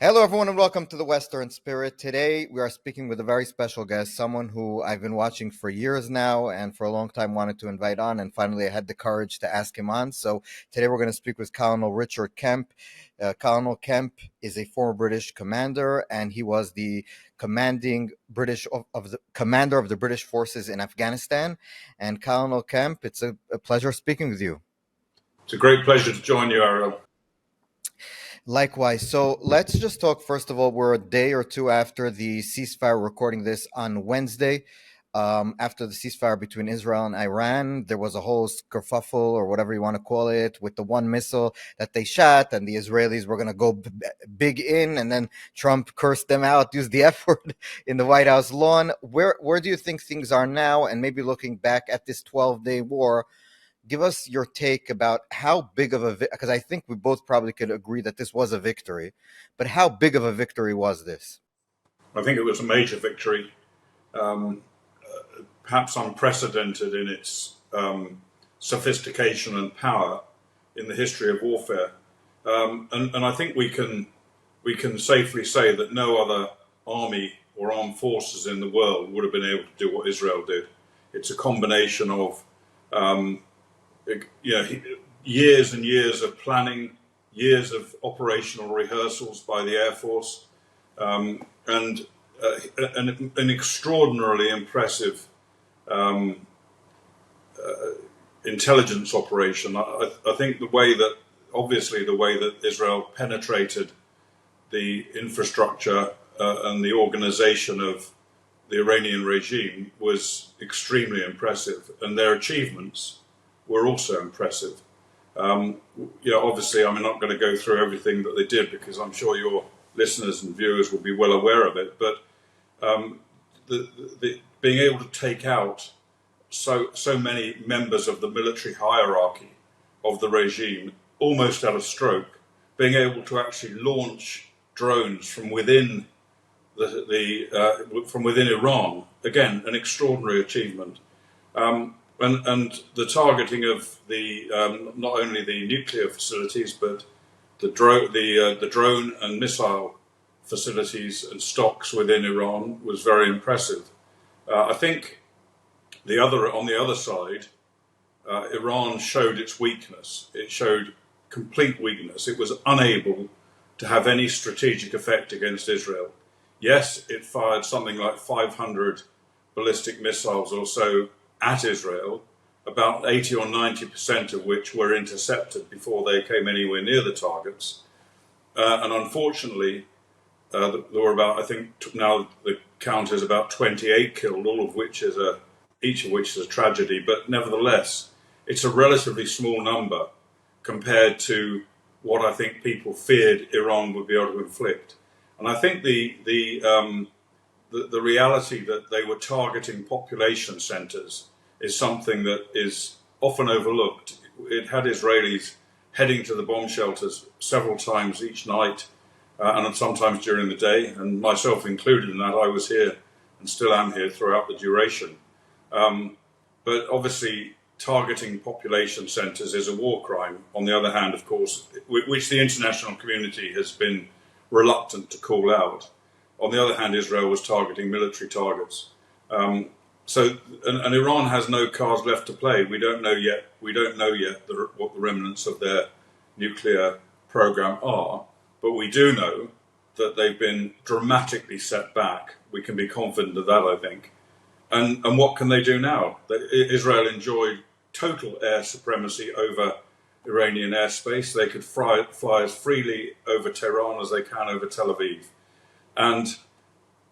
Hello, everyone, and welcome to the Western Spirit. Today, we are speaking with a very special guest, someone who I've been watching for years now and for a long time wanted to invite on, and finally I had the courage to ask him on. So today we're going to speak with Colonel Richard Kemp. Colonel Kemp is a former British commander, and he was the commanding British of the commander of the British forces in Afghanistan. And Colonel Kemp, it's a pleasure speaking with you. It's a great pleasure to join you, Ariel. Likewise. So let's just talk, first of all, we're a day or two after the ceasefire, recording this on Wednesday. After the ceasefire between Israel and Iran, there was a whole kerfuffle, or whatever you want to call it, with the one missile that they shot, and the Israelis were going to go big in, and then Trump cursed them out, used the F word in the White House lawn. Where do you think things are now? And maybe looking back at this 12-day war, give us your take about how big of a, because I think we both probably could agree that this was a victory, but how big of a victory was this? I think it was a major victory, perhaps unprecedented in its sophistication and power in the history of warfare. And I think we can safely say that no other army or armed forces in the world would have been able to do what Israel did. It's a combination of years and years of planning, years of operational rehearsals by the Air Force, and an extraordinarily impressive intelligence operation. I think the way that Israel penetrated the infrastructure and the organization of the Iranian regime was extremely impressive, and their achievements were also impressive. Obviously, I'm not going to go through everything that they did because I'm sure your listeners and viewers will be well aware of it. But the being able to take out so many members of the military hierarchy of the regime almost at a stroke, being able to actually launch drones from within from within Iran, again, an extraordinary achievement. And the targeting of the not only the nuclear facilities but the drone and missile facilities and stocks within Iran was very impressive. I think on the other side, Iran showed its weakness. It showed complete weakness. It was unable to have any strategic effect against Israel. Yes, it fired something like 500 ballistic missiles or so at Israel, about 80 or 90% of which were intercepted before they came anywhere near the targets. And unfortunately, there were about, I think now the count is about 28 killed, each of which is a tragedy. But nevertheless, it's a relatively small number compared to what I think people feared Iran would be able to inflict. And I think the reality that they were targeting population centers is something that is often overlooked. It had Israelis heading to the bomb shelters several times each night, and sometimes during the day, and myself included in that. I was here and still am here throughout the duration. But obviously, targeting population centers is a war crime. On the other hand, of course, which the international community has been reluctant to call out. On the other hand, Israel was targeting military targets. So Iran has no cards left to play. We don't know yet what the remnants of their nuclear program are, but we do know that they've been dramatically set back. We can be confident of that, I think. And what can they do now? Israel enjoyed total air supremacy over Iranian airspace. They could fly as freely over Tehran as they can over Tel Aviv. And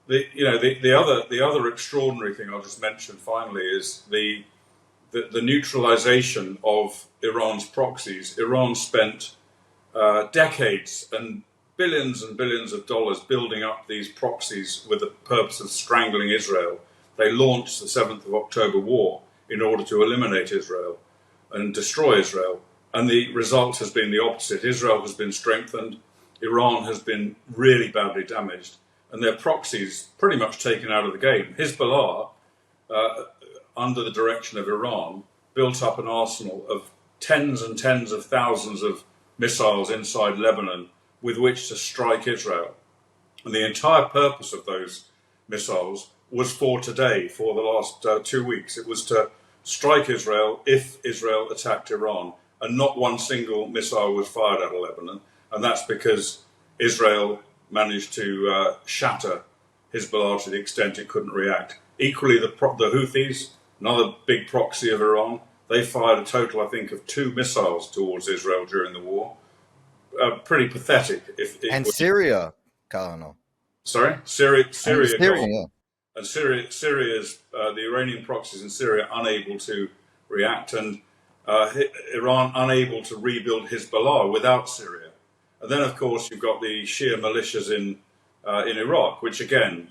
the other extraordinary thing I'll just mention finally is the neutralization of Iran's proxies. Iran spent decades and billions of dollars building up these proxies with the purpose of strangling Israel. They launched the 7th of October war in order to eliminate Israel and destroy Israel. And the result has been the opposite. Israel has been strengthened. Iran has been really badly damaged. And their proxies pretty much taken out of the game. Hezbollah, under the direction of Iran, built up an arsenal of tens and tens of thousands of missiles inside Lebanon, with which to strike Israel. And the entire purpose of those missiles was for today, for the last 2 weeks. It was to strike Israel if Israel attacked Iran. And not one single missile was fired out of Lebanon. And that's because Israel managed to shatter Hezbollah to the extent it couldn't react. Equally, the Houthis, another big proxy of Iran, they fired a total, I think, of 2 missiles towards Israel during the war. Pretty pathetic. And Syria, Colonel. Sorry? Syria Syria, yeah. And Syria's, the Iranian proxies in Syria unable to react, and Iran unable to rebuild Hezbollah without Syria. And then, of course, you've got the Shia militias in Iraq, which again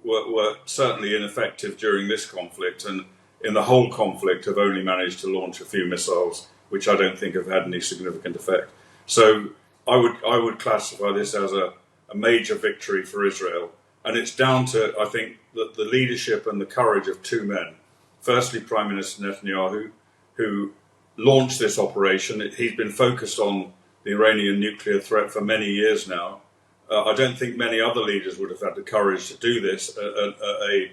were certainly ineffective during this conflict, and in the whole conflict have only managed to launch a few missiles, which I don't think have had any significant effect. So I would classify this as a major victory for Israel, and it's down to, I think, the leadership and the courage of 2 men. Firstly, Prime Minister Netanyahu, who launched this operation. He's been focused on the Iranian nuclear threat for many years now. I don't think many other leaders would have had the courage to do this, a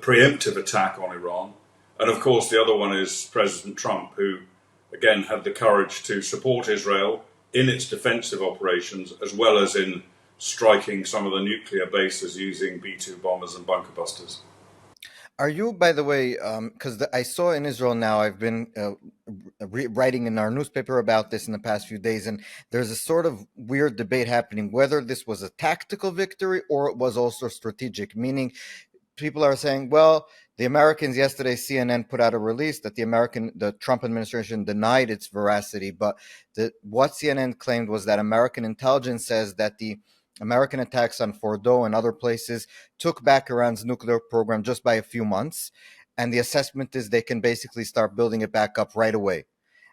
preemptive attack on Iran. And of course, the other one is President Trump, who again had the courage to support Israel in its defensive operations, as well as in striking some of the nuclear bases using B-2 bombers and bunker busters. Are you, by the way, because I saw in Israel now, I've been writing in our newspaper about this in the past few days, and there's a sort of weird debate happening whether this was a tactical victory or it was also strategic, meaning people are saying, well, the Americans yesterday, CNN put out a release that the Trump administration denied its veracity, but what CNN claimed was that American intelligence says that the American attacks on Fordo and other places took back Iran's nuclear program just by a few months. And the assessment is they can basically start building it back up right away.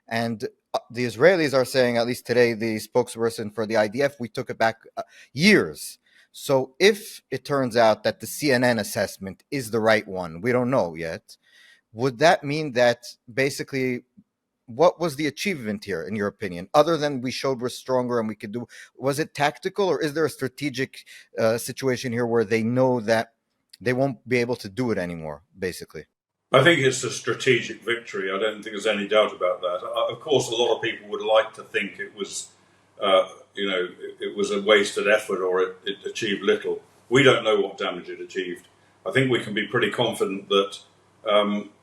And the Israelis are saying, at least today, the spokesperson for the IDF, we took it back years. So if it turns out that the CNN assessment is the right one, we don't know yet, would that mean that basically what was the achievement here, in your opinion, other than we showed we're stronger and we could do? Was it tactical, or is there a strategic situation here where they know that they won't be able to do it anymore, basically? I think it's a strategic victory. I don't think there's any doubt about that. Of course, a lot of people would like to think it was, it was a wasted effort or it achieved little. We don't know what damage it achieved. I think we can be pretty confident that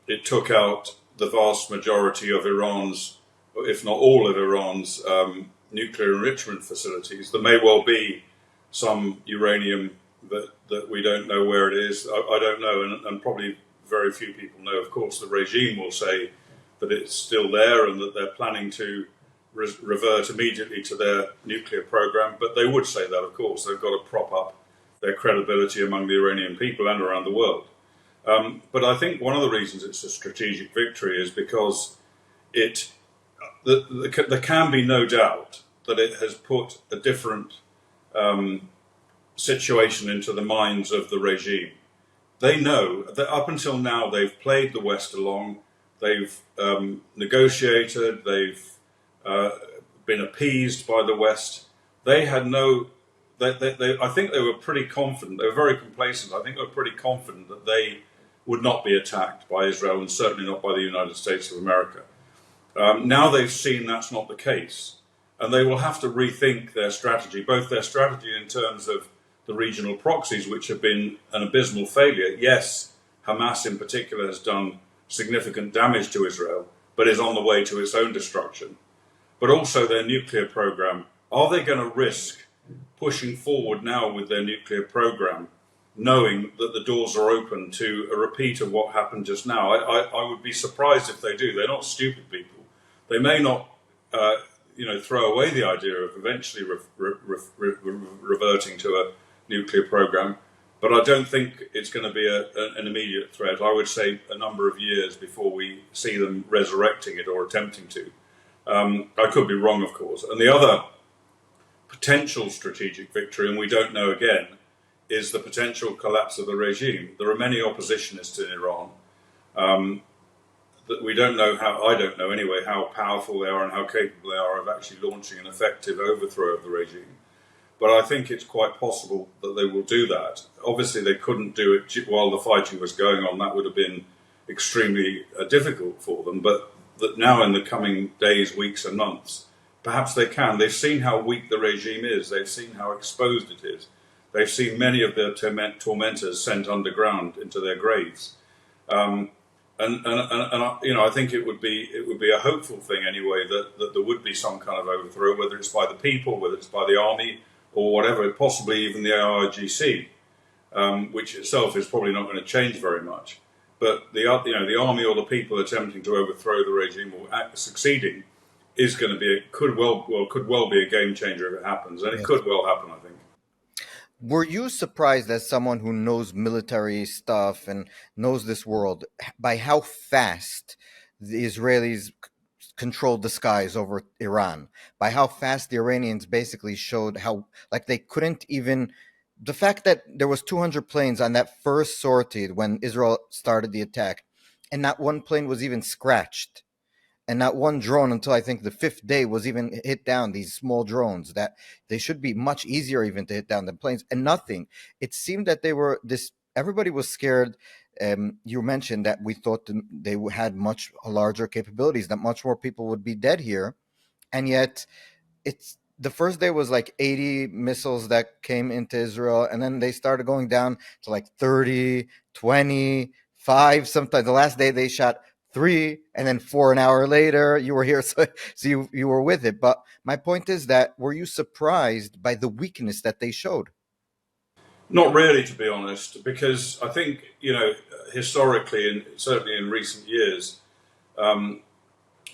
it took out the vast majority of Iran's, if not all of Iran's, nuclear enrichment facilities. There may well be some uranium that we don't know where it is. I don't know, and probably very few people know. Of course, the regime will say that it's still there and that they're planning to revert immediately to their nuclear program. But they would say that, of course. They've got to prop up their credibility among the Iranian people and around the world. But I think one of the reasons it's a strategic victory is because there can be no doubt that it has put a different situation into the minds of the regime. They know that up until now they've played the West along, they've negotiated, they've been appeased by the West. They had no. I think they were pretty confident. They were very complacent. I think they were pretty confident that they would not be attacked by Israel, and certainly not by the United States of America. Now they've seen that's not the case, and they will have to rethink their strategy, both their strategy in terms of the regional proxies, which have been an abysmal failure. Yes, Hamas in particular has done significant damage to Israel, but is on the way to its own destruction. But also their nuclear program. Are they going to risk pushing forward now with their nuclear program, knowing that the doors are open to a repeat of what happened just now? I would be surprised if they do. They're not stupid people. They may not, throw away the idea of eventually reverting to a nuclear program, but I don't think it's going to be an immediate threat. I would say a number of years before we see them resurrecting it or attempting to. I could be wrong, of course. And the other potential strategic victory, and we don't know again, is the potential collapse of the regime. There are many oppositionists in Iran. that we don't know how, I don't know anyway, how powerful they are and how capable they are of actually launching an effective overthrow of the regime. But I think it's quite possible that they will do that. Obviously, they couldn't do it while the fighting was going on. That would have been extremely difficult for them. But that now, in the coming days, weeks, and months, perhaps they can. They've seen how weak the regime is. They've seen how exposed it is. They've seen many of their tormentors sent underground into their graves. I think it would be a hopeful thing anyway that there would be some kind of overthrow, whether it's by the people, whether it's by the army, or whatever, possibly even the IRGC, which itself is probably not going to change very much. But the army or the people attempting to overthrow the regime or succeeding is going to be could well be a game changer if it happens, and it could well happen, I think. Were you surprised, as someone who knows military stuff and knows this world, by how fast the Israelis controlled the skies over Iran? By how fast the Iranians basically showed how, like, they couldn't even. The fact that there was 200 planes on that first sortie when Israel started the attack, and not one plane was even scratched, and not one drone until I think the fifth day was even hit down. These small drones that they should be much easier even to hit down than planes, and nothing. It seemed that they were this. Everybody was scared. You mentioned that we thought they had much larger capabilities, that much more people would be dead here, and yet it's the first day was like 80 missiles that came into Israel, and then they started going down to like 30, 25. Sometimes the last day they shot 3, and then 4 an hour later. You were here, so you were with it. But my point is that, were you surprised by the weakness that they showed? Not really, to be honest, because I think, historically and certainly in recent years, in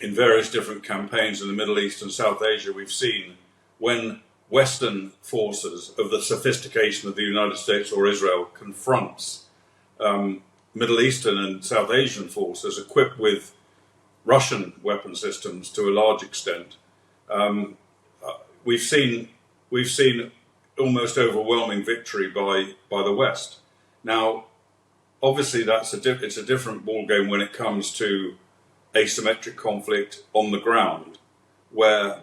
various different campaigns in the Middle East and South Asia, we've seen when Western forces of the sophistication of the United States or Israel confronts Middle Eastern and South Asian forces equipped with Russian weapon systems to a large extent, we've seen almost overwhelming victory by the West. Now, obviously, it's a different ballgame when it comes to asymmetric conflict on the ground, where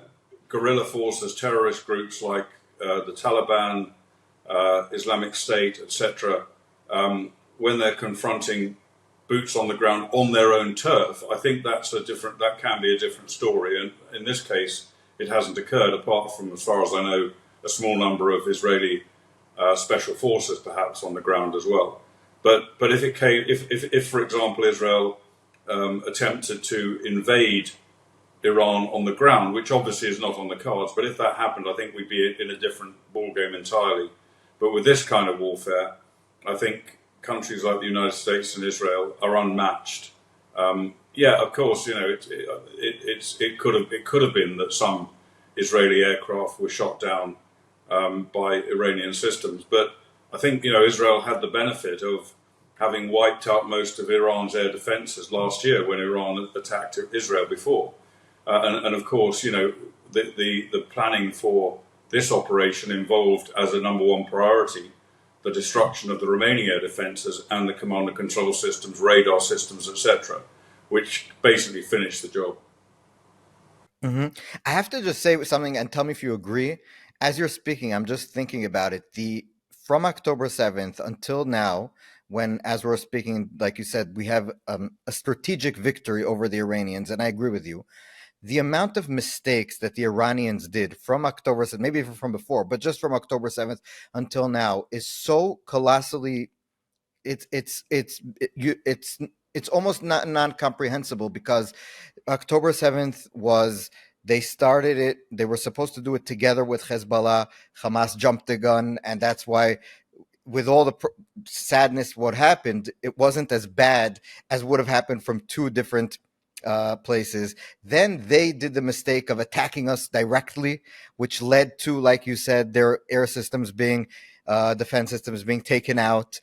guerrilla forces, terrorist groups like the Taliban, Islamic State, etc., when they're confronting boots on the ground on their own turf, I think that can be a different story. And in this case, it hasn't occurred, apart from, as far as I know, a small number of Israeli special forces perhaps on the ground as well. But if for example Israel attempted to invade Iran on the ground, which obviously is not on the cards, but if that happened, I think we'd be in a different ballgame entirely. But with this kind of warfare, I think countries like the United States and Israel are unmatched. Of course, it could have been that some Israeli aircraft were shot down by Iranian systems, but I think Israel had the benefit of having wiped out most of Iran's air defenses last year when Iran attacked Israel before, and of course the planning for this operation involved as a number one priority the destruction of the remaining air defenses and the command and control systems, radar systems, etc., which basically finished the job. Mm-hmm. I have to just say something and tell me if you agree. As you're speaking, I'm just thinking about it. From October 7th until now, when, as we're speaking, like you said, we have a strategic victory over the Iranians, and I agree with you. The amount of mistakes that the Iranians did from October 7th, maybe from before, but just from October 7th until now, is so colossally. It's almost not non-comprehensible, because October 7th was, they started it, they were supposed to do it together with Hezbollah. Hamas jumped the gun, and that's why, with all the sadness what happened, it wasn't as bad as would have happened from two different places. Then they did the mistake of attacking us directly, which led to, like you said, their air systems being defense systems being taken out.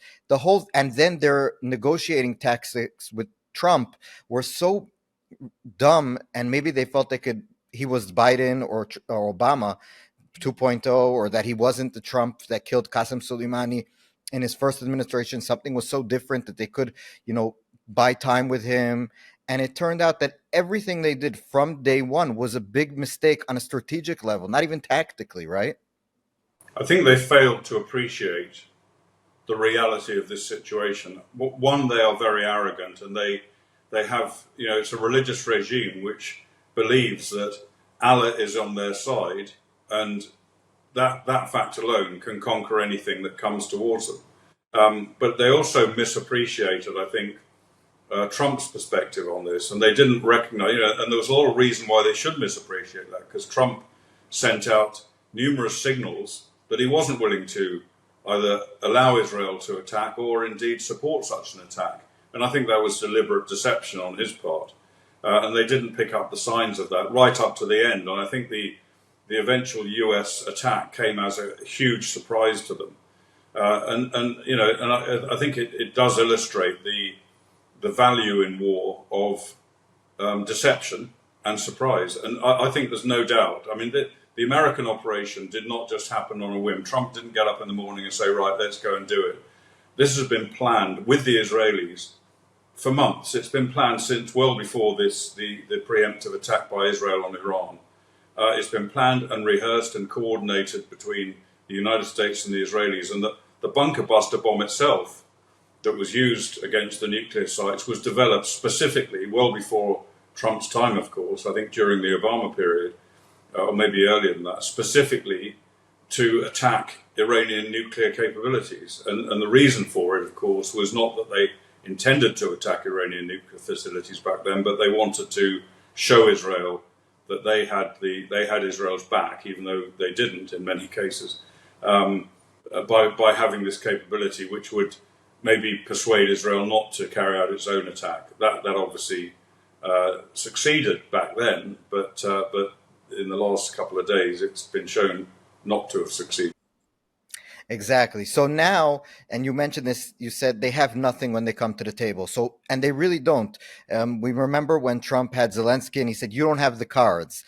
And then their negotiating tactics with Trump were so dumb, and maybe they felt he was Biden or Obama 2.0, or that he wasn't the Trump that killed Qasem Soleimani in his first administration. Something was so different that they could, buy time with him And it turned out that everything they did from day one was a big mistake on a strategic level, not even tactically, right? I think they failed to appreciate the reality of this situation. One, they are very arrogant, and they have, it's a religious regime which believes that Allah is on their side, and that fact alone can conquer anything that comes towards them. But they also misappreciated, I think, Trump's perspective on this, and they didn't recognize, and there was a lot of reason why they should misappreciate that, because Trump sent out numerous signals that he wasn't willing to either allow Israel to attack or indeed support such an attack. And I think that was deliberate deception on his part. And they didn't pick up the signs of that right up to the end. And I think the eventual US attack came as a huge surprise to them. I think it does illustrate the value in war of deception and surprise. And I think there's no doubt. I mean, the American operation did not just happen on a whim. Trump didn't get up in the morning and say, right, let's go and do it. This has been planned with the Israelis for months. It's been planned since well before the preemptive attack by Israel on Iran. It's been planned and rehearsed and coordinated between the United States and the Israelis. And the bunker buster bomb itself that was used against the nuclear sites was developed specifically well before Trump's time, of course, I think during the Obama period, or maybe earlier than that, specifically to attack Iranian nuclear capabilities. And the reason for it, of course, was not that they intended to attack Iranian nuclear facilities back then, but they wanted to show Israel that they had Israel's back, even though they didn't in many cases, by having this capability, which would maybe persuade Israel not to carry out its own attack. That obviously succeeded back then, but in the last couple of days, it's been shown not to have succeeded. Exactly. So now, and you mentioned this, you said they have nothing when they come to the table. So, and they really don't. We remember when Trump had Zelensky and he said, you don't have the cards.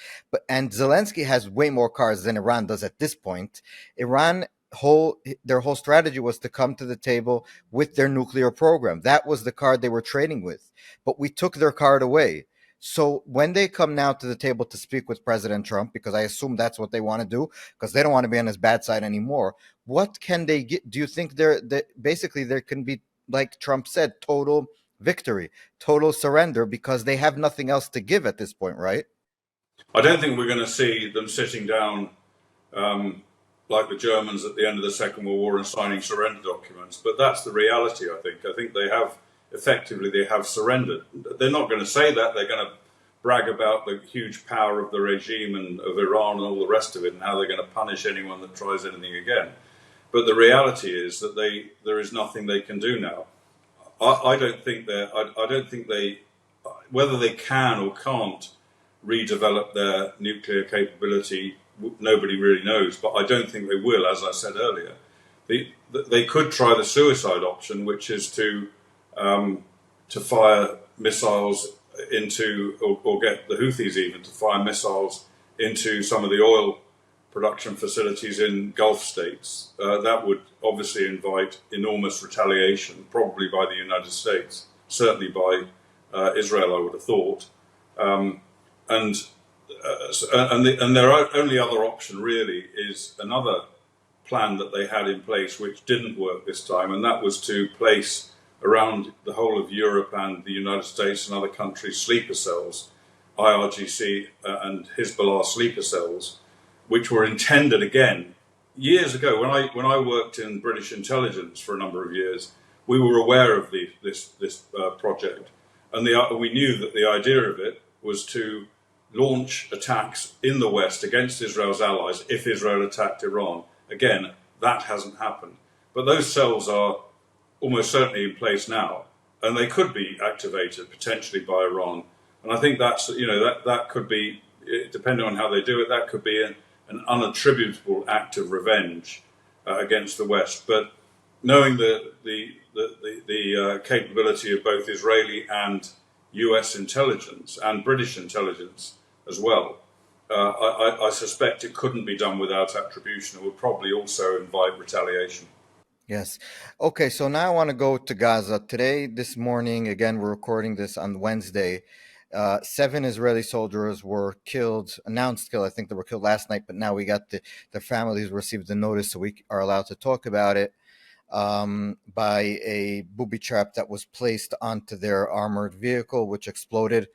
And Zelensky has way more cards than Iran does at this point. Their whole strategy was to come to the table with their nuclear program. That was the card they were trading with. But we took their card away. So when they come now to the table to speak with President Trump, because I assume that's what they want to do, because they don't want to be on his bad side anymore, what can they get? Do you think basically there can be, like Trump said, total victory, total surrender, because they have nothing else to give at this point, right? I don't think we're going to see them sitting down like the Germans at the end of the Second World War and signing surrender documents, but that's the reality, I think. I think they have surrendered. They're not going to say that. They're going to brag about the huge power of the regime and of Iran and all the rest of it, and how they're going to punish anyone that tries anything again. But the reality is that there is nothing they can do now. I don't think they, whether they can or can't redevelop their nuclear capability, nobody really knows. But I don't think they will, as I said earlier. They could try the suicide option, which is to fire missiles into, or get the Houthis even to fire missiles into some of the oil production facilities in Gulf states. That would obviously invite enormous retaliation, probably by the United States, certainly by Israel, I would have thought. And their only other option really is another plan that they had in place, which didn't work this time, and that was to place around the whole of Europe and the United States and other countries sleeper cells, IRGC and Hezbollah sleeper cells, which were intended again years ago. When I worked in British intelligence for a number of years, we were aware of this project, and we knew that the idea of it was to launch attacks in the West against Israel's allies if Israel attacked Iran. Again, that hasn't happened, but those cells are almost certainly in place now, and they could be activated potentially by Iran. And I think that's that could be, depending on how they do it, that could be an unattributable act of revenge against the West. But knowing the capability of both Israeli and US intelligence and British intelligence as well, I suspect it couldn't be done without attribution. It would probably also invite retaliation. Yes. Okay, so now I want to go to Gaza. Today, this morning, again, we're recording this on Wednesday. 7 Israeli soldiers were killed, announced killed. I think they were killed last night, but now we got the families received the notice, so we are allowed to talk about it, by a booby trap that was placed onto their armored vehicle, which exploded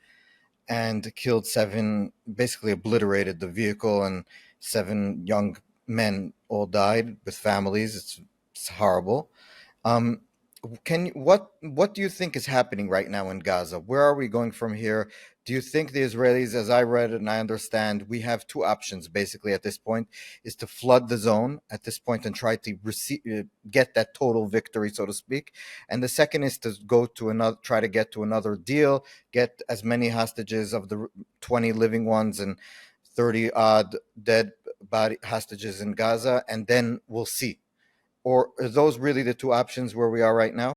and killed 7, basically obliterated the vehicle, and 7 young men all died with families. It's horrible. Um, what do you think is happening right now in Gaza? Where are we going from here? Do you think the Israelis, as I read it and I understand, we have two options basically at this point, is to flood the zone at this point and try to get that total victory, so to speak, and the second is to go to another, try to get to another deal, get as many hostages of the 20 living ones and 30 odd dead body hostages in Gaza, and then we'll see. Or are those really the two options where we are right now?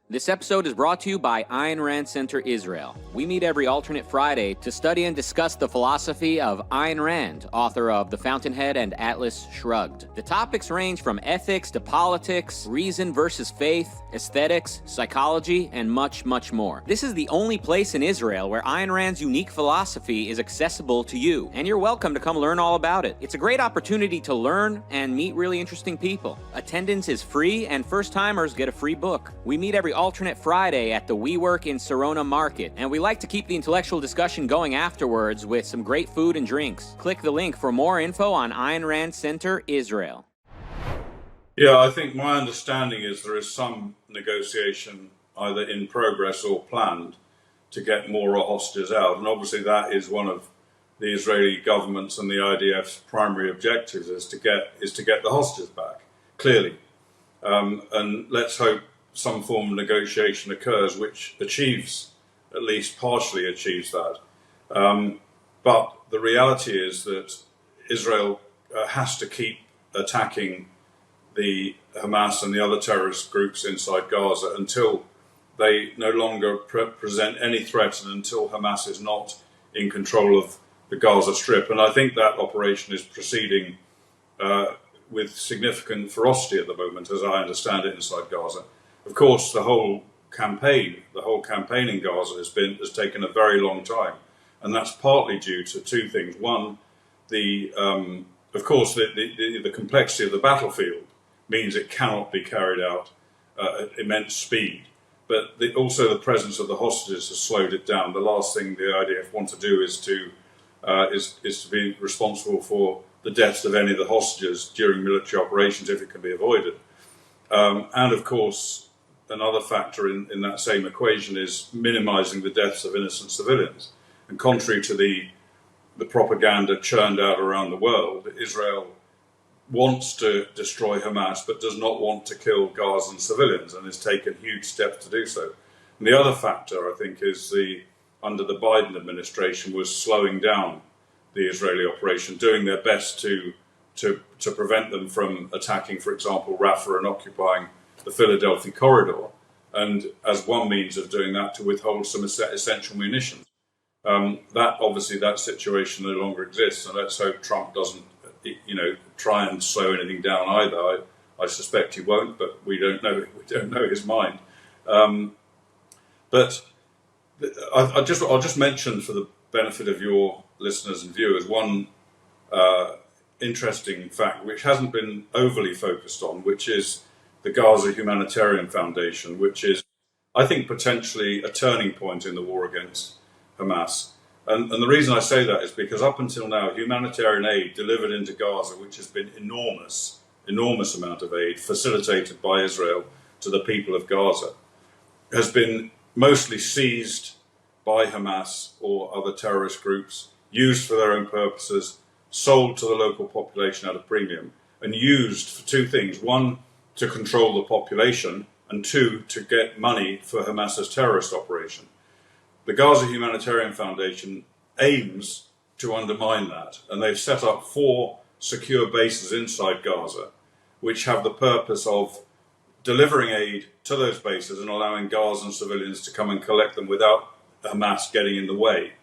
This episode is brought to you by Ayn Rand Center Israel. We meet every alternate Friday to study and discuss the philosophy of Ayn Rand, author of The Fountainhead and Atlas Shrugged. The topics range from ethics to politics, reason versus faith, aesthetics, psychology, and much, much more. This is the only place in Israel where Ayn Rand's unique philosophy is accessible to you, and you're welcome to come learn all about it. It's a great opportunity to learn and meet really interesting people. Attendance is free, and first-timers get a free book. We meet every alternate Friday at the WeWork in Sarona Market, and we like to keep the intellectual discussion going afterwards with some great food and drinks. Click the link for more info on Ayn Rand Center Israel. Yeah, I think my understanding is there is some negotiation either in progress or planned to get more hostages out, and obviously that is one of the Israeli government's and the IDF's primary objectives is to get the hostages back, clearly, and let's hope some form of negotiation occurs which achieves, at least partially achieves that. But the reality is that Israel has to keep attacking the Hamas and the other terrorist groups inside Gaza until they no longer present any threat and until Hamas is not in control of the Gaza Strip. And I think that operation is proceeding with significant ferocity at the moment, as I understand it, inside Gaza. Of course, the whole campaign in Gaza has taken a very long time, and that's partly due to two things. One, of course, the complexity of the battlefield means it cannot be carried out at immense speed, but also the presence of the hostages has slowed it down. The last thing the IDF want to do is to be responsible for the deaths of any of the hostages during military operations if it can be avoided. And of course, another factor in that same equation is minimizing the deaths of innocent civilians. And contrary to the propaganda churned out around the world, Israel wants to destroy Hamas but does not want to kill Gazan civilians and has taken huge steps to do so. And the other factor, I think, is under the Biden administration was slowing down the Israeli operation, doing their best to prevent them from attacking, for example, Rafah and occupying the Philadelphia corridor, and as one means of doing that, to withhold some essential munitions. That situation no longer exists, and let's hope Trump doesn't, try and slow anything down either. I suspect he won't, but we don't know. We don't know his mind. But I'll just mention, for the benefit of your listeners and viewers, one interesting fact which hasn't been overly focused on, which is the Gaza Humanitarian Foundation, which is, I think, potentially a turning point in the war against Hamas. And the reason I say that is because up until now, humanitarian aid delivered into Gaza, which has been enormous amount of aid facilitated by Israel to the people of Gaza, has been mostly seized by Hamas or other terrorist groups, used for their own purposes, sold to the local population at a premium, and used for two things. One, to control the population, and two, to get money for Hamas's terrorist operation. The Gaza Humanitarian Foundation aims to undermine that, and they've set up 4 secure bases inside Gaza, which have the purpose of delivering aid to those bases and allowing Gazan civilians to come and collect them without Hamas getting in the way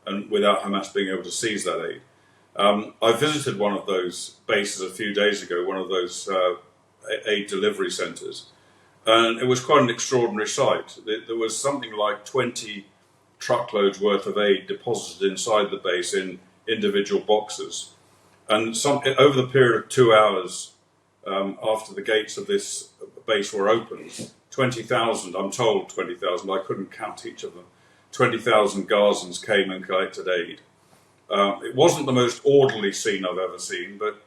and without Hamas being able to seize that aid. I visited one of those bases a few days ago, one of those aid delivery centres. And it was quite an extraordinary sight. There was something like 20 truckloads worth of aid deposited inside the base in individual boxes. And over the period of 2 hours after the gates of this base were opened, 20,000, I'm told 20,000, I couldn't count each of them, 20,000 Gazans came and collected aid. It wasn't the most orderly scene I've ever seen, but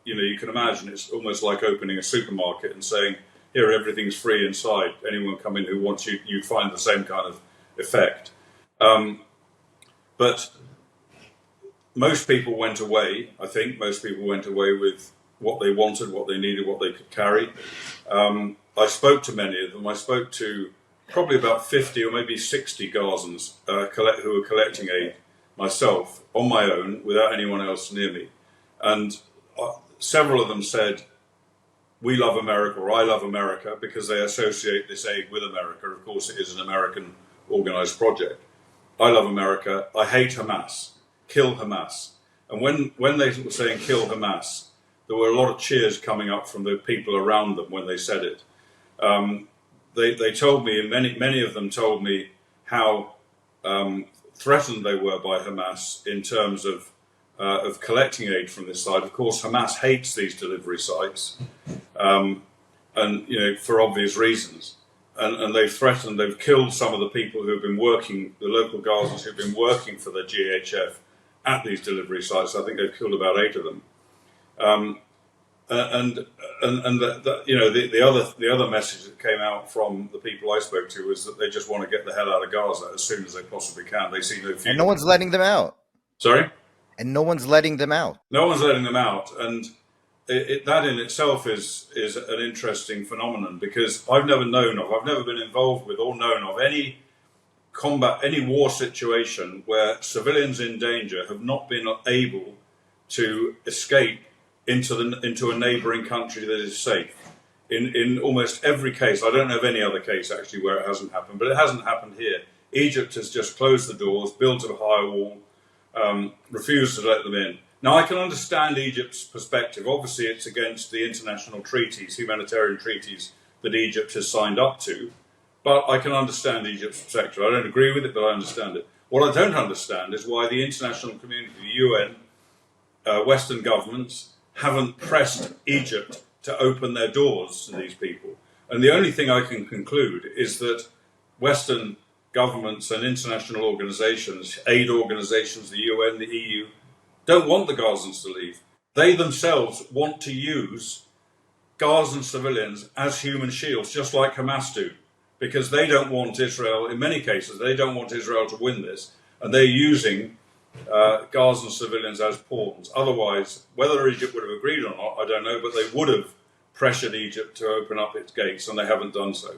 you can imagine it's almost like opening a supermarket and saying, here, everything's free inside. Anyone come in who wants you, you'd find the same kind of effect. But most people went away, I think, most people went away with what they wanted, what they needed, what they could carry. I spoke to many of them. I spoke to probably about 50 or maybe 60 Gazans who were collecting aid myself, on my own, without anyone else near me. And several of them said, we love America, or I love America, because they associate this aid with America. Of course, it is an American organized project. I love America. I hate Hamas. Kill Hamas. And when they were saying kill Hamas, there were a lot of cheers coming up from the people around them when they said it. They told me, and many of them told me how threatened they were by Hamas in terms of collecting aid from this side. Of course, Hamas hates these delivery sites, and for obvious reasons. And they've threatened, they've killed some of the people who have been working, the local Gazans who've been working for the GHF at these delivery sites. I think they've killed about 8 of them. The other message that came out from the people I spoke to was that they just want to get the hell out of Gaza as soon as they possibly can. They see no future. And no one's letting them out. Sorry? And no one's letting them out. No one's letting them out. And that in itself is an interesting phenomenon, because I've never been involved with or known of any war situation where civilians in danger have not been able to escape into a neighbouring country that is safe. In almost every case, I don't know of any other case actually where it hasn't happened, but it hasn't happened here. Egypt has just closed the doors, built a high wall, refused to let them in. Now, I can understand Egypt's perspective. Obviously, it's against the international treaties, humanitarian treaties that Egypt has signed up to, but I can understand Egypt's perspective. I don't agree with it, but I understand it. What I don't understand is why the international community, the UN, Western governments, haven't pressed Egypt to open their doors to these people. And the only thing I can conclude is that Western governments and international organizations, aid organizations, the UN, the EU, don't want the Gazans to leave. They themselves want to use Gazan civilians as human shields, just like Hamas do, because they don't want Israel, in many cases, they don't want Israel to win this, and they're using Gazan civilians as pawns. Otherwise, whether Egypt would have agreed or not, I don't know, but they would have pressured Egypt to open up its gates, and they haven't done so.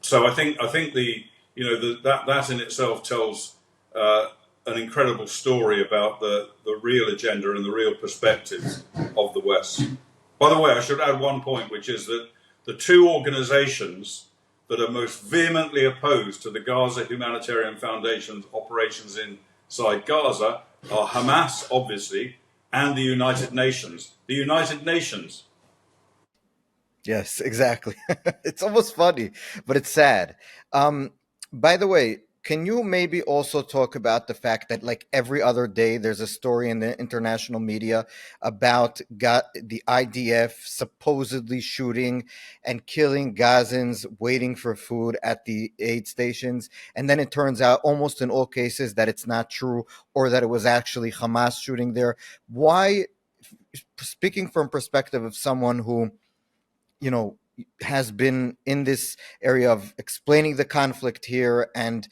So I think that in itself tells an incredible story about the real agenda and the real perspectives of the West. By the way, I should add one point, which is that the two organizations that are most vehemently opposed to the Gaza Humanitarian Foundation's operations inside Gaza are Hamas, obviously, and the United Nations. The United Nations. Yes, exactly. It's almost funny, but it's sad. By the way, can you maybe also talk about the fact that, like, every other day there's a story in the international media about the IDF supposedly shooting and killing Gazans waiting for food at the aid stations, and then it turns out almost in all cases that it's not true, or that it was actually Hamas shooting there? Why, speaking from perspective of someone who has been in this area of explaining the conflict here and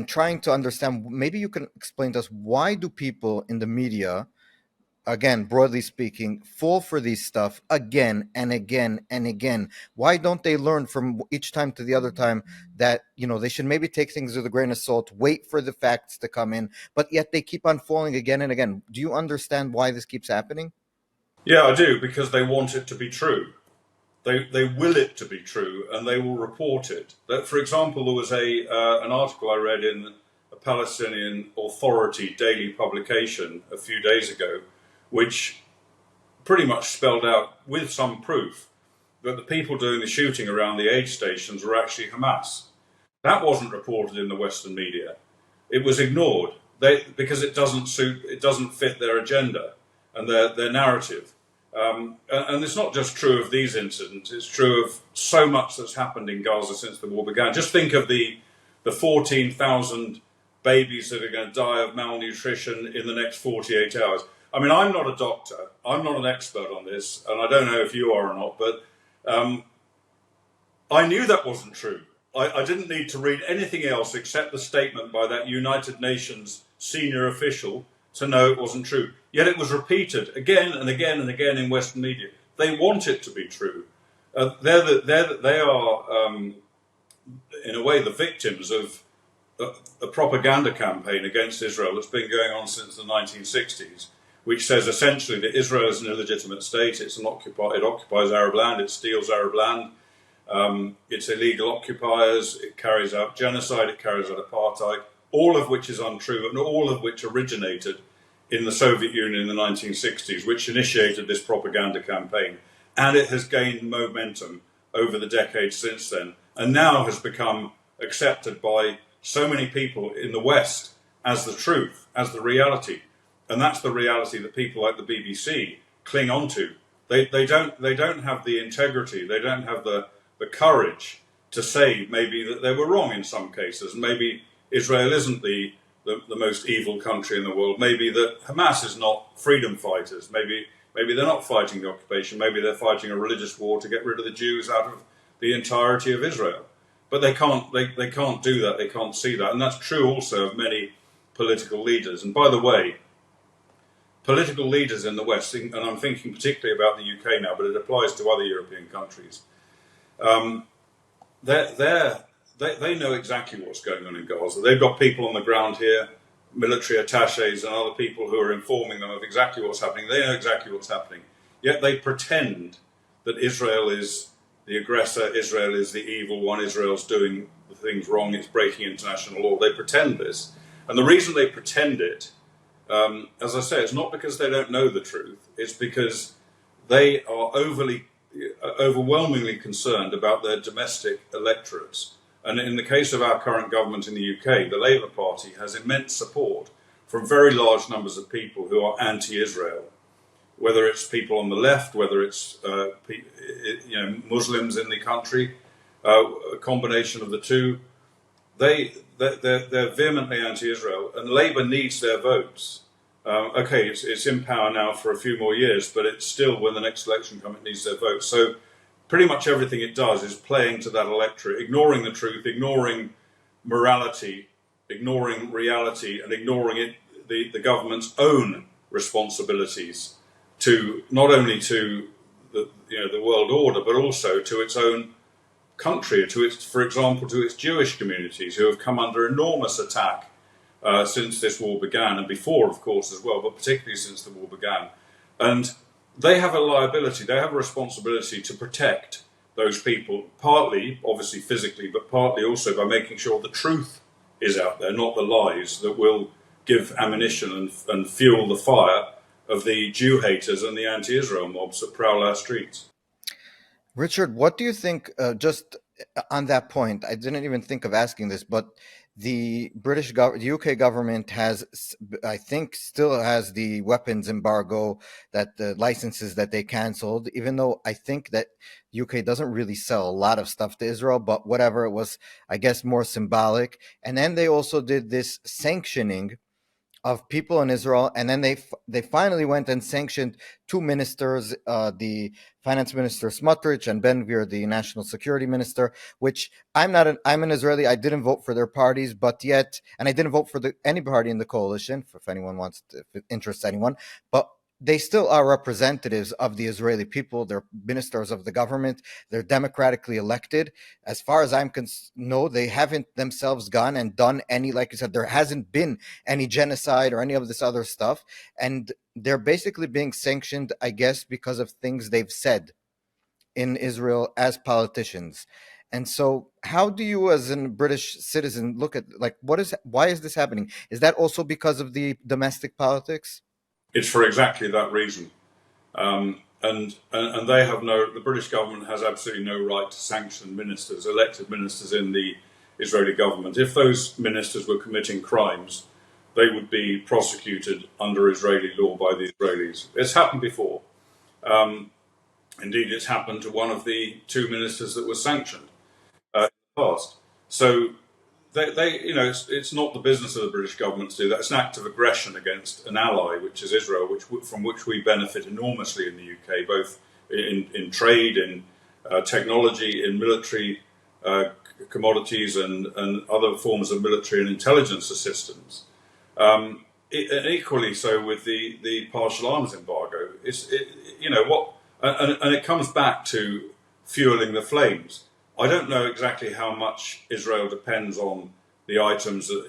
trying to understand, maybe you can explain to us, why do people in the media, again, broadly speaking, fall for these stuff again and again and again? Why don't they learn from each time to the other time that, they should maybe take things with a grain of salt, wait for the facts to come in, but yet they keep on falling again and again? Do you understand why this keeps happening? Yeah, I do, because they want it to be true. They will it to be true, and they will report it. For example, there was an article I read in a Palestinian Authority daily publication a few days ago, which pretty much spelled out with some proof that the people doing the shooting around the aid stations were actually Hamas. That wasn't reported in the Western media. It was ignored because it doesn't fit their agenda and their narrative. And it's not just true of these incidents, it's true of so much that's happened in Gaza since the war began. Just think of the 14,000 babies that are going to die of malnutrition in the next 48 hours. I mean, I'm not a doctor, I'm not an expert on this, and I don't know if you are or not, but I knew that wasn't true. I didn't need to read anything else except the statement by that United Nations senior official to know it wasn't true. Yet it was repeated again and again and again in Western media. They want it to be true. They are, in a way, the victims of a propaganda campaign against Israel that's been going on since the 1960s, which says essentially that Israel is an illegitimate state. It occupies Arab land. It steals Arab land. It's illegal occupiers. It carries out genocide. It carries out apartheid. All of which is untrue, and all of which originated in the Soviet Union in the 1960s, which initiated this propaganda campaign. And it has gained momentum over the decades since then, and now has become accepted by so many people in the West as the truth, as the reality. And that's the reality that people like the BBC cling on to. They don't have the integrity, they don't have the courage to say maybe that they were wrong in some cases, and maybe Israel isn't the most evil country in the world. Maybe that Hamas is not freedom fighters. Maybe they're not fighting the occupation. Maybe they're fighting a religious war to get rid of the Jews out of the entirety of Israel. But they can't do that. They can't see that. And that's true also of many political leaders. And by the way, political leaders in the West, and I'm thinking particularly about the UK now, but it applies to other European countries, they know exactly what's going on in Gaza. They've got people on the ground here, military attaches and other people who are informing them of exactly what's happening. They know exactly what's happening. Yet they pretend that Israel is the aggressor, Israel is the evil one, Israel's doing the things wrong, it's breaking international law. They pretend this. And the reason they pretend it, as I say, it's not because they don't know the truth. It's because they are overwhelmingly concerned about their domestic electorates. And in the case of our current government in the UK, the Labour Party has immense support from very large numbers of people who are anti-Israel, whether it's people on the left, whether it's Muslims in the country, a combination of the two. They're vehemently anti-Israel, and Labour needs their votes. It's in power now for a few more years, but it's still, when the next election comes, it needs their votes. So pretty much everything it does is playing to that electorate, ignoring the truth, ignoring morality, ignoring reality, and ignoring the government's own responsibilities to not only to the world order, but also to its own country, for example, to its Jewish communities, who have come under enormous attack since this war began, and before, of course, as well, but particularly since the war began. And they have a liability, they have a responsibility to protect those people, partly, obviously physically, but partly also by making sure the truth is out there, not the lies that will give ammunition and fuel the fire of the Jew haters and the anti-Israel mobs that prowl our streets. Richard, what do you think, just on that point, I didn't even think of asking this, but the the UK government has, I think, still has the weapons embargo, that the licenses that they canceled, even though I think that UK doesn't really sell a lot of stuff to Israel, but whatever, it was, I guess, more symbolic. And then they also did this sanctioning of people in Israel, and then they finally went and sanctioned two ministers, the finance minister Smotrich and Ben Gvir, the national security minister. Which I'm an Israeli. I didn't vote for their parties, but yet, and I didn't vote for any party in the coalition. If anyone wants to, if it interests anyone, but they still are representatives of the Israeli people. They're ministers of the government. They're democratically elected. As far as I know, they haven't themselves gone and done any, like you said, there hasn't been any genocide or any of this other stuff. And they're basically being sanctioned, I guess, because of things they've said in Israel as politicians. And so how do you, as a British citizen, look at, like, why is this happening? Is that also because of the domestic politics? It's for exactly that reason. And they have the British government has absolutely no right to sanction ministers, elected ministers in the Israeli government. If those ministers were committing crimes, they would be prosecuted under Israeli law by the Israelis. It's happened before. Indeed, it's happened to one of the two ministers that was sanctioned in the past. So it's not the business of the British government to do that. It's an act of aggression against an ally, which is Israel, from which we benefit enormously in the UK, both in trade, in technology, in military commodities, and other forms of military and intelligence assistance. And equally so with the partial arms embargo. And it comes back to fueling the flames. I don't know exactly how much Israel depends on the items that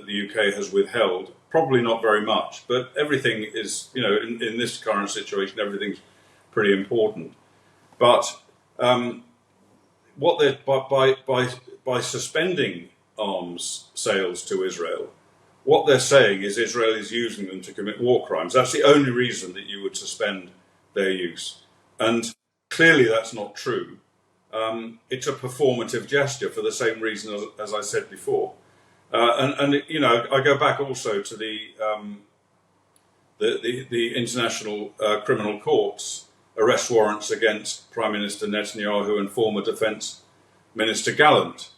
the UK has withheld. Probably not very much, but everything is, in this current situation, everything's pretty important. But what they by suspending arms sales to Israel, what they're saying is Israel is using them to commit war crimes. That's the only reason that you would suspend their use, and clearly that's not true. It's a performative gesture for the same reason as I said before. I go back also to the International Criminal Court's arrest warrants against Prime Minister Netanyahu and former Defence Minister Gallant.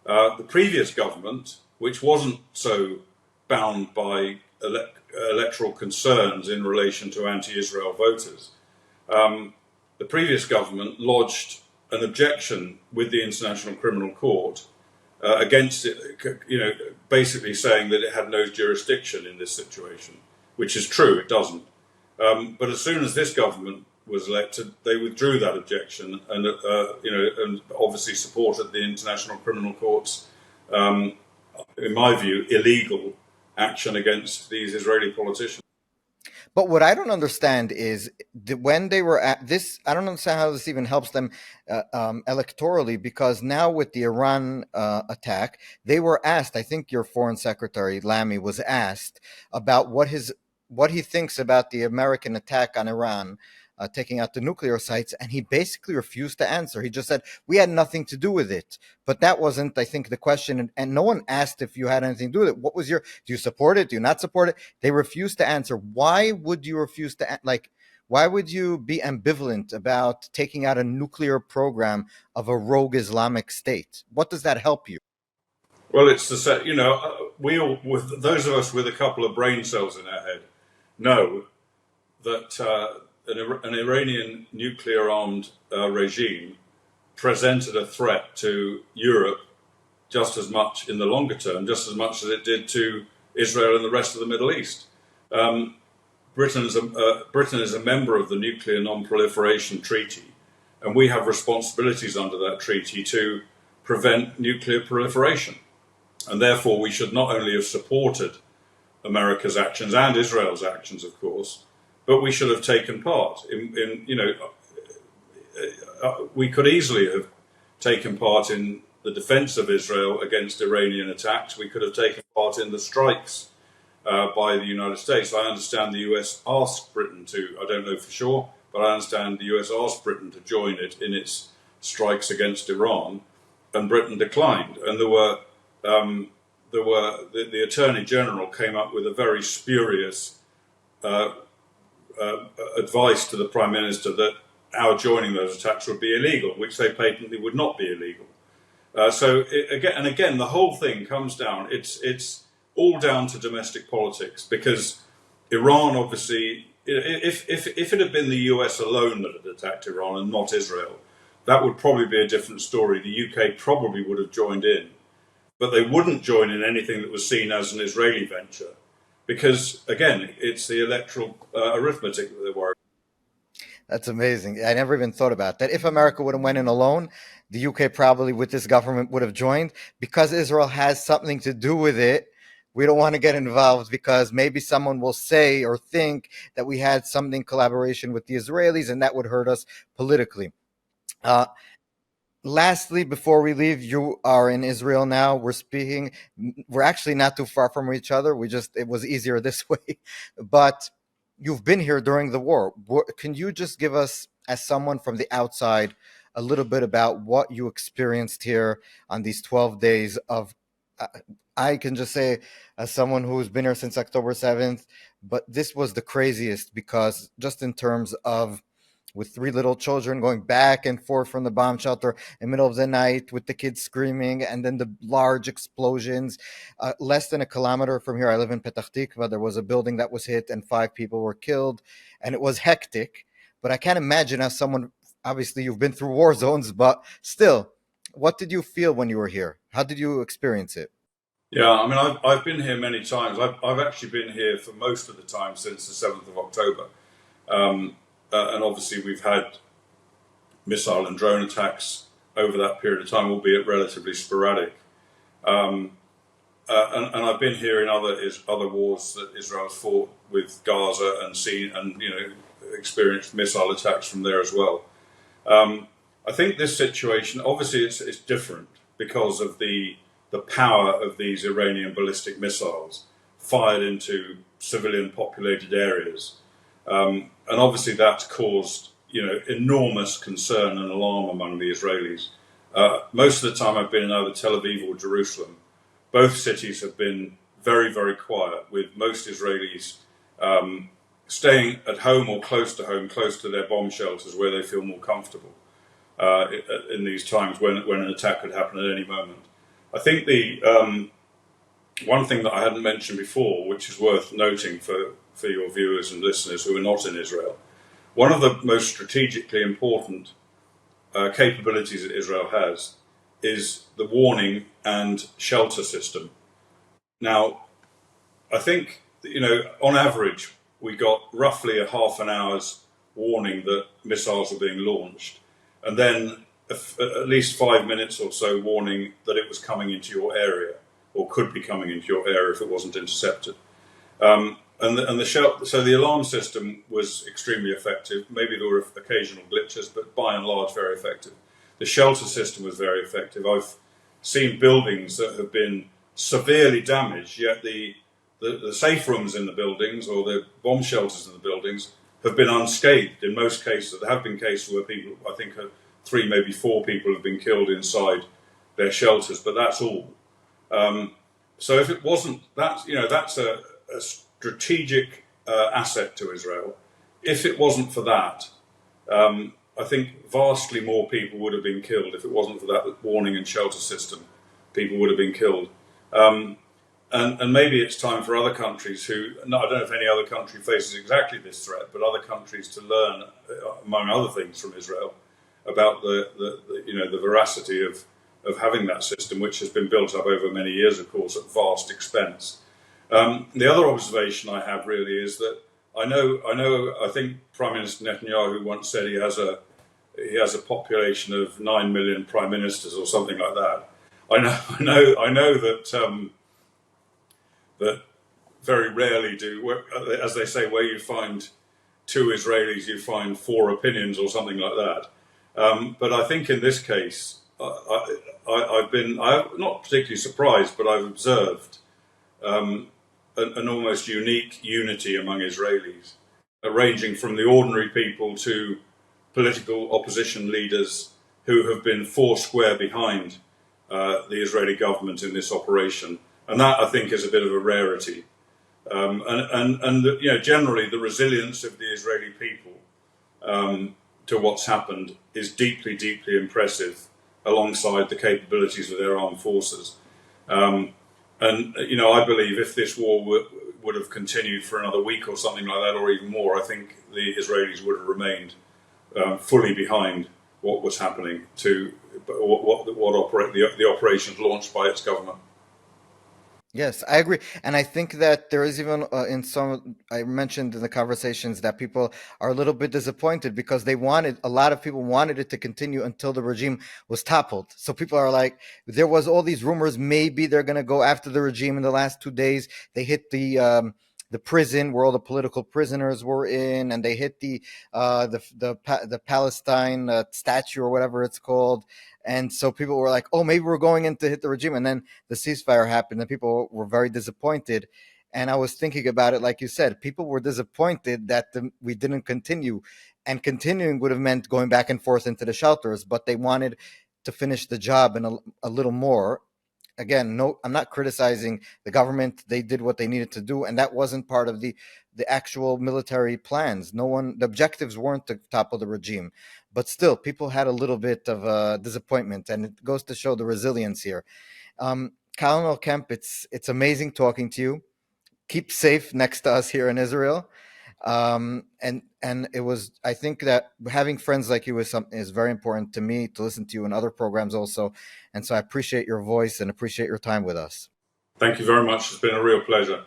The previous government, which wasn't so bound by electoral concerns in relation to anti-Israel voters, the previous government lodged an objection with the International Criminal Court against it, basically saying that it had no jurisdiction in this situation, which is true, it doesn't. But as soon as this government was elected, they withdrew that objection and obviously supported the International Criminal Court's, in my view, illegal action against these Israeli politicians. But what I don't understand is when they were at this, I don't understand how this even helps them electorally, because now with the Iran attack, they were asked, I think your Foreign Secretary Lamy was asked about what he thinks about the American attack on Iran, taking out the nuclear sites, and he basically refused to answer. He just said, we had nothing to do with it. But that wasn't, I think, the question, and no one asked if you had anything to do with it. What was do you support it? Do you not support it? They refused to answer. Why would you refuse to, why would you be ambivalent about taking out a nuclear program of a rogue Islamic state? What does that help you? Well, it's the set, we all, with those of us with a couple of brain cells in our head, know that an Iranian nuclear-armed regime presented a threat to Europe just as much in the longer term, just as much as it did to Israel and the rest of the Middle East. Britain is a member of the Nuclear Non-Proliferation Treaty, and we have responsibilities under that treaty to prevent nuclear proliferation. And therefore, we should not only have supported America's actions and Israel's actions, of course, but we should have taken part we could easily have taken part in the defense of Israel against Iranian attacks. We could have taken part in the strikes by the United States. I understand the US asked Britain to, I don't know for sure, but I understand the US asked Britain to join it in its strikes against Iran, and Britain declined. And the Attorney General came up with a very spurious advice to the Prime Minister that our joining those attacks would be illegal, which they patently would not be illegal. Again, the whole thing comes down. It's all down to domestic politics, because Iran, obviously, if it had been the US alone that had attacked Iran and not Israel, that would probably be a different story. The UK probably would have joined in, but they wouldn't join in anything that was seen as an Israeli venture, because, again, it's the electoral arithmetic that they're worried about. That's amazing. I never even thought about that. If America would have went in alone, the UK probably with this government would have joined. Because Israel has something to do with it, we don't want to get involved, because maybe someone will say or think that we had something collaboration with the Israelis, and that would hurt us politically. Lastly, before we leave, you are in Israel now. We're actually not too far from each other. It was easier this way. But you've been here during the war. Can you just give us, as someone from the outside, a little bit about what you experienced here on these 12 days of? Uh, I can just say, as someone who's been here since October 7th, but this was the craziest because just in terms of with three little children going back and forth from the bomb shelter in the middle of the night with the kids screaming and then the large explosions. Less than a kilometer from here, I live in Petah Tikva. There was a building that was hit and 5 people were killed, and it was hectic. But I can't imagine, as someone, obviously you've been through war zones, but still, what did you feel when you were here? How did you experience it? Yeah, I mean, I've been here many times. I've actually been here for most of the time since the 7th of October. And obviously we've had missile and drone attacks over that period of time, albeit relatively sporadic. And I've been here in other wars that Israel's fought with Gaza and seen and experienced missile attacks from there as well. I think this situation, obviously, it's different because of the power of these Iranian ballistic missiles fired into civilian populated areas. And obviously that's caused, enormous concern and alarm among the Israelis. Most of the time I've been in either Tel Aviv or Jerusalem. Both cities have been very, very quiet, with most Israelis staying at home or close to home, close to their bomb shelters where they feel more comfortable in these times when an attack could happen at any moment. I think the one thing that I hadn't mentioned before, which is worth noting for your viewers and listeners who are not in Israel, one of the most strategically important capabilities that Israel has is the warning and shelter system. Now, I think, on average, we got roughly a half an hour's warning that missiles are being launched, and then at least 5 minutes or so warning that it was coming into your area or could be coming into your area if it wasn't intercepted. So the alarm system was extremely effective. Maybe there were occasional glitches, but by and large very effective. The shelter system was very effective. I've seen buildings that have been severely damaged, yet the safe rooms in the buildings or the bomb shelters in the buildings have been unscathed in most cases. There have been cases where people, I think 3, maybe 4 people have been killed inside their shelters, but that's all. So if it wasn't, that's a strategic asset to Israel. If it wasn't for that, I think vastly more people would have been killed. If it wasn't for that warning and shelter system, people would have been killed. And maybe it's time for other countries I don't know if any other country faces exactly this threat, but other countries to learn, among other things, from Israel about the veracity of having that system, which has been built up over many years, of course, at vast expense. The other observation I have really is that I think Prime Minister Netanyahu once said he has a population of 9 million prime ministers or something like that. I know that very rarely as they say, where you find 2 Israelis, you find 4 opinions or something like that. But I think in this case, I'm not particularly surprised, but I've observed an almost unique unity among Israelis, ranging from the ordinary people to political opposition leaders who have been foursquare behind the Israeli government in this operation. And that, I think, is a bit of a rarity. Generally, the resilience of the Israeli people to what's happened is deeply, deeply impressive, alongside the capabilities of their armed forces. I believe if this war would have continued for another week or something like that, or even more, I think the Israelis would have remained fully behind what was happening to the operations launched by its government. Yes, I agree. And I think that there is even in some, I mentioned in the conversations that people are a little bit disappointed because a lot of people wanted it to continue until the regime was toppled. So people are like, there was all these rumors, maybe they're going to go after the regime in the last 2 days. They hit the prison where all the political prisoners were in, and they hit the Palestine statue or whatever it's called. And so people were like, oh, maybe we're going in to hit the regime. And then the ceasefire happened and people were very disappointed. And I was thinking about it, like you said, people were disappointed that we didn't continue, and continuing would have meant going back and forth into the shelters, but they wanted to finish the job in a little more. Again, no, I'm not criticizing the government. They did what they needed to do, and that wasn't part of the actual military plans. The objectives weren't to topple the regime, but still, people had a little bit of disappointment, and it goes to show the resilience here. Colonel Kemp, it's amazing talking to you. Keep safe next to us here in Israel. And it was, I think that having friends like you is very important to me, to listen to you in other programs also. And so I appreciate your voice and appreciate your time with us. Thank you very much. It's been a real pleasure.